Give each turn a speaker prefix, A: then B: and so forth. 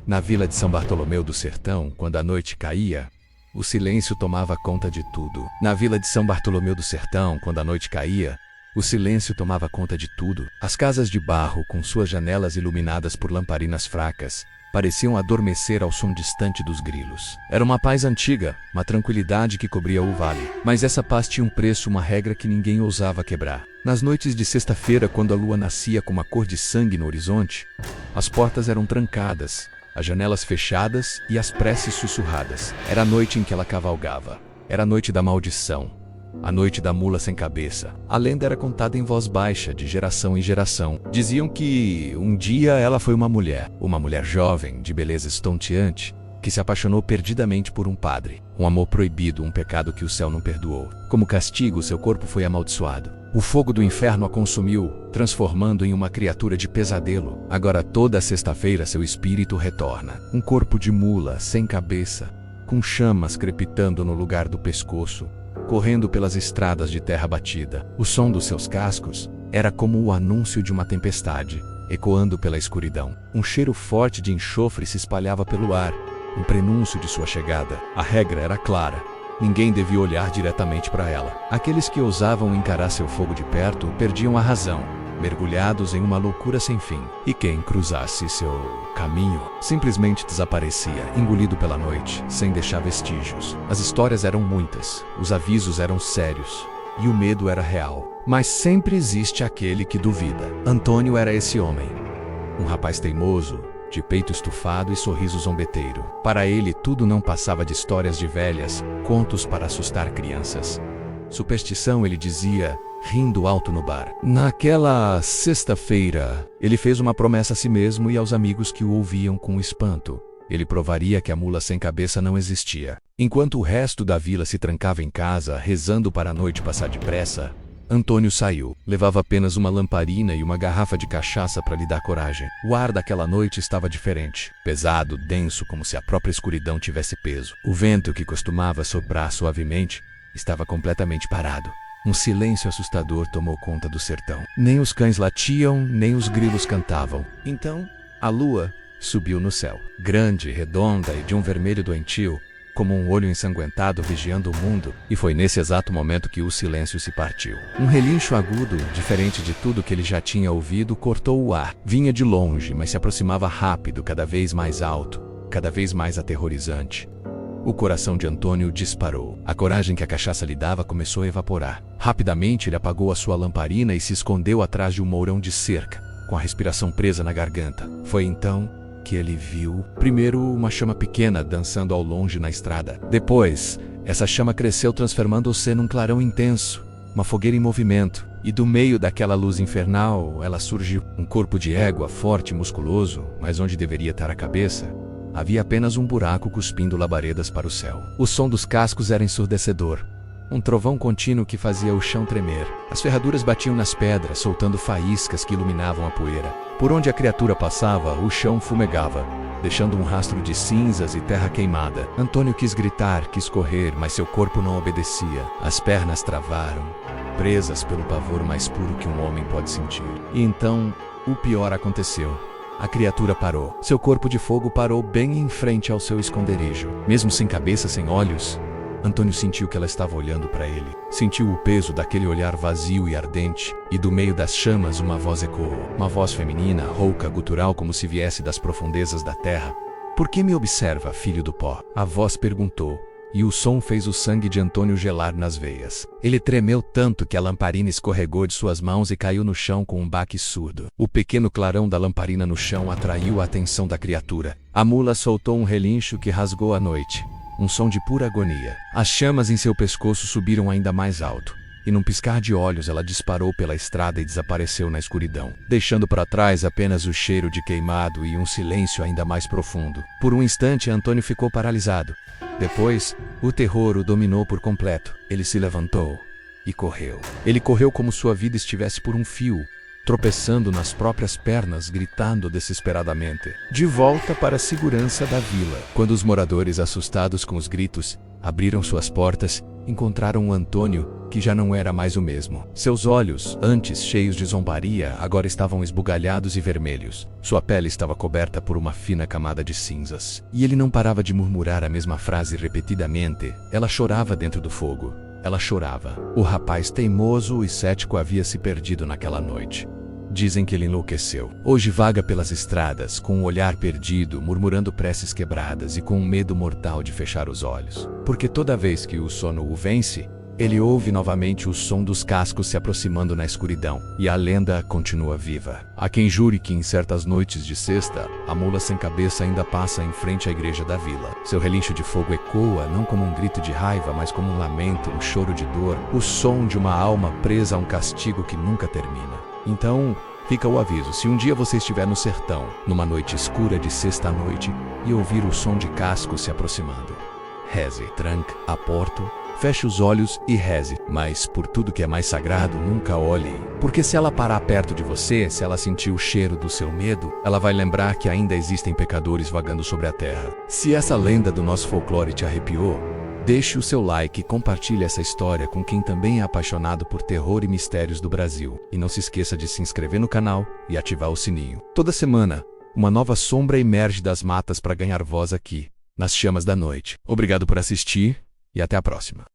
A: Na vila de São Bartolomeu do Sertão, quando a noite caía, o silêncio tomava conta de tudo. Na vila de São Bartolomeu do Sertão, quando a noite caía, o silêncio tomava conta de tudo. As casas de barro, com suas janelas iluminadas por lamparinas fracas, pareciam adormecer ao som distante dos grilos. Era uma paz antiga, uma tranquilidade que cobria o vale. Mas essa paz tinha um preço, uma regra que ninguém ousava quebrar. Nas noites de sexta-feira, quando a lua nascia com uma cor de sangue no horizonte, as portas eram trancadas, as janelas fechadas e as preces sussurradas. Era a noite em que ela cavalgava. Era a noite da maldição. A noite da mula sem cabeça. A lenda era contada em voz baixa, de geração em geração. Diziam que um dia ela foi uma mulher jovem, de beleza estonteante, que se apaixonou perdidamente por um padre. Um amor proibido, um pecado que o céu não perdoou. Como castigo, seu corpo foi amaldiçoado. O fogo do inferno a consumiu, transformando em uma criatura de pesadelo. Agora toda sexta-feira seu espírito retorna. Um corpo de mula, sem cabeça, com chamas crepitando no lugar do pescoço, correndo pelas estradas de terra batida. O som dos seus cascos era como o anúncio de uma tempestade, ecoando pela escuridão. Um cheiro forte de enxofre se espalhava pelo ar, um prenúncio de sua chegada. A regra era clara. Ninguém devia olhar diretamente para ela. Aqueles que ousavam encarar seu fogo de perto perdiam a razão, mergulhados em uma loucura sem fim. E quem cruzasse seu caminho simplesmente desaparecia, engolido pela noite, sem deixar vestígios. As histórias eram muitas, os avisos eram sérios, e o medo era real. Mas sempre existe aquele que duvida. Antônio era esse homem. Um rapaz teimoso, de peito estufado e sorriso zombeteiro. Para ele, tudo não passava de histórias de velhas, contos para assustar crianças. Superstição, ele dizia, rindo alto no bar. Naquela sexta-feira, ele fez uma promessa a si mesmo e aos amigos que o ouviam com espanto. Ele provaria que a mula sem cabeça não existia. Enquanto o resto da vila se trancava em casa, rezando para a noite passar depressa, Antônio saiu. Levava apenas uma lamparina e uma garrafa de cachaça para lhe dar coragem. O ar daquela noite estava diferente. Pesado, denso, como se a própria escuridão tivesse peso. O vento, que costumava soprar suavemente, estava completamente parado. Um silêncio assustador tomou conta do sertão. Nem os cães latiam, nem os grilos cantavam. Então, a lua subiu no céu. Grande, redonda e de um vermelho doentio, como um olho ensanguentado vigiando o mundo, e foi nesse exato momento que o silêncio se partiu. Um relincho agudo, diferente de tudo que ele já tinha ouvido, cortou o ar. Vinha de longe, mas se aproximava rápido, cada vez mais alto, cada vez mais aterrorizante. O coração de Antônio disparou. A coragem que a cachaça lhe dava começou a evaporar. Rapidamente ele apagou a sua lamparina e se escondeu atrás de um mourão de cerca, com a respiração presa na garganta. Foi então que ele viu, primeiro, uma chama pequena dançando ao longe na estrada. Depois, essa chama cresceu, transformando-se num clarão intenso, uma fogueira em movimento, e do meio daquela luz infernal, ela surgiu. Um corpo de égua, forte e musculoso, mas onde deveria estar a cabeça, havia apenas um buraco cuspindo labaredas para o céu. O som dos cascos era ensurdecedor. Um trovão contínuo que fazia o chão tremer. As ferraduras batiam nas pedras, soltando faíscas que iluminavam a poeira. Por onde a criatura passava, o chão fumegava, deixando um rastro de cinzas e terra queimada. Antônio quis gritar, quis correr, mas seu corpo não obedecia. As pernas travaram, presas pelo pavor mais puro que um homem pode sentir. E então, o pior aconteceu. A criatura parou. Seu corpo de fogo parou bem em frente ao seu esconderijo. Mesmo sem cabeça, sem olhos, Antônio sentiu que ela estava olhando para ele. Sentiu o peso daquele olhar vazio e ardente, e do meio das chamas uma voz ecoou. Uma voz feminina, rouca, gutural, como se viesse das profundezas da terra. "Por que me observa, filho do pó?" A voz perguntou, e o som fez o sangue de Antônio gelar nas veias. Ele tremeu tanto que a lamparina escorregou de suas mãos e caiu no chão com um baque surdo. O pequeno clarão da lamparina no chão atraiu a atenção da criatura. A mula soltou um relincho que rasgou a noite. Um som de pura agonia. As chamas em seu pescoço subiram ainda mais alto, e num piscar de olhos ela disparou pela estrada e desapareceu na escuridão, deixando para trás apenas o cheiro de queimado e um silêncio ainda mais profundo. Por um instante, Antônio ficou paralisado. Depois, o terror o dominou por completo. Ele se levantou e correu. Ele correu como sua vida estivesse por um fio, tropeçando nas próprias pernas, gritando desesperadamente. De volta para a segurança da vila. Quando os moradores, assustados com os gritos, abriram suas portas, encontraram o Antônio, que já não era mais o mesmo. Seus olhos, antes cheios de zombaria, agora estavam esbugalhados e vermelhos. Sua pele estava coberta por uma fina camada de cinzas. E ele não parava de murmurar a mesma frase repetidamente. Ela chorava dentro do fogo. Ela chorava. O rapaz teimoso e cético havia se perdido naquela noite. Dizem que ele enlouqueceu. Hoje vaga pelas estradas, com um olhar perdido, murmurando preces quebradas e com um medo mortal de fechar os olhos. Porque toda vez que o sono o vence, ele ouve novamente o som dos cascos se aproximando na escuridão, e a lenda continua viva. Há quem jure que em certas noites de sexta, a mula sem cabeça ainda passa em frente à igreja da vila. Seu relincho de fogo ecoa, não como um grito de raiva, mas como um lamento, um choro de dor, o som de uma alma presa a um castigo que nunca termina. Então, fica o aviso: se um dia você estiver no sertão, numa noite escura de sexta-noite, e ouvir o som de cascos se aproximando, reze, tranque a porta, feche os olhos e reze. Mas, por tudo que é mais sagrado, nunca olhe. Porque se ela parar perto de você, se ela sentir o cheiro do seu medo, ela vai lembrar que ainda existem pecadores vagando sobre a terra. Se essa lenda do nosso folclore te arrepiou, deixe o seu like e compartilhe essa história com quem também é apaixonado por terror e mistérios do Brasil. E não se esqueça de se inscrever no canal e ativar o sininho. Toda semana, uma nova sombra emerge das matas para ganhar voz aqui, nas chamas da noite. Obrigado por assistir e até a próxima.